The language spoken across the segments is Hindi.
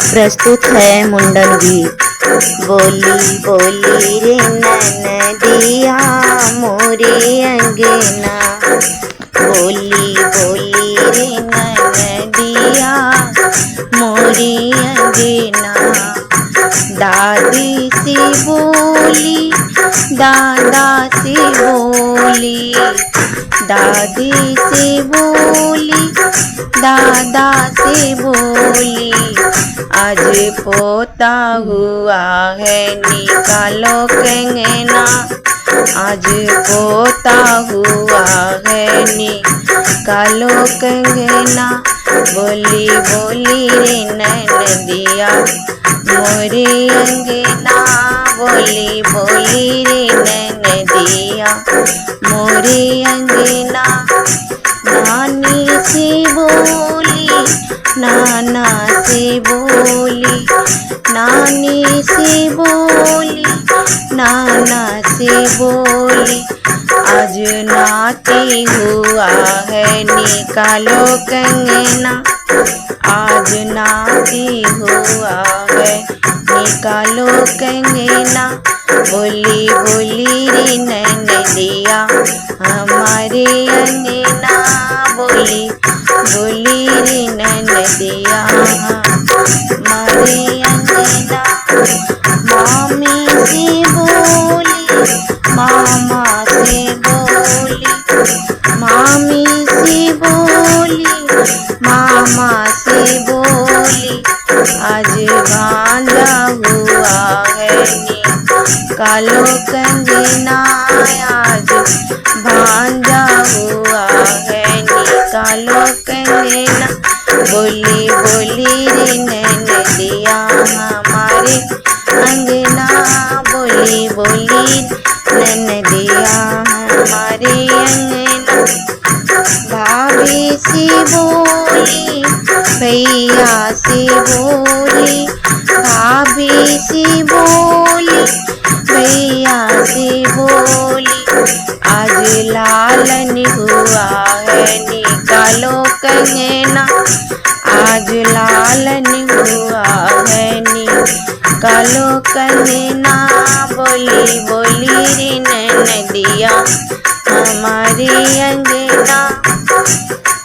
प्रस्तुत है मुंडन गीत। बोली बोली रे ननदिया मोरे अंगना, बोली बोली रे ननदिया मोरे अंगना। दादी सी बोली दादा सी बोली, दादी सी बोली दादा से बोली, आज पोता हुआ है निकालो कंगना, आज पोता हुआ है निकालो कंगना। बोली बोली रे ननदिया मोरे अंगना, बोली बोली रे ननदिया मोरे अंगना। नानी से बोली नाना से बोली, नानी से बोली नाना से बोली, आज नाती हुआ है निकालो कंगना, आज नाती हुआ है निकालो कंगना। बोली बोली रे ननदिया हमारे अंगना, बोली बोली रे ननदिया हमारे अंगना। मामी से बोली मामा से बोली, मामी से बोली मामा से बोली, आज भांजा हुआ है निकालो कंगना, आज भांजा हुआ है निकालो कंगना। बोली बोली रे ननदिया हमारे अंगना, बोली बोली ननदिया हमारे अंगना। भाभी से बोली भैया से बोली, भाभी से बोली भैया से बोली, आज लालन हुआ है निकालो कंगना, आज लालन हुआ है निकालो कंगना। बोली बोली रे ननदिया हमारे अंगना।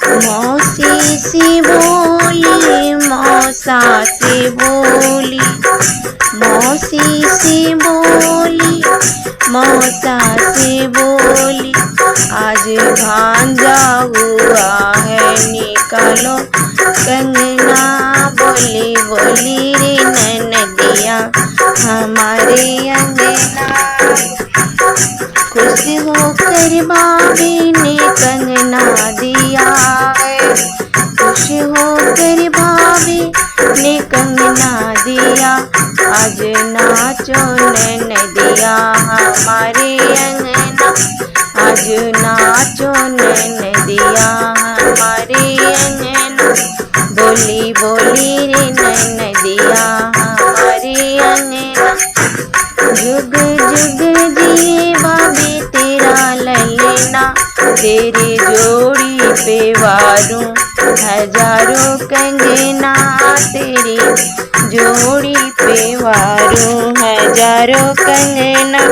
मौसी से बोली मौसा से बोली, मौसी से बोली मौसा से बोली, आज भांजा हुआ है निकालो कंगना। बोली बोली रे ननदिया हमारे अंगना। खुश होकर भाभी ने कंगना दिया है, खुश होकर भाभी ने कंगना दिया, आज नाचो ननदिया हमारे अंगना, आज नाचो ननदिया हमारे अंगना। बोली बोली रे ननदिया हमारे अंगना। जुग जुग जिए भाभी तेरा ललना, तेरी जोड़ी पे वारूं हजारों कंगना, तेरी जोड़ी पे वारूं हजारों कंगना।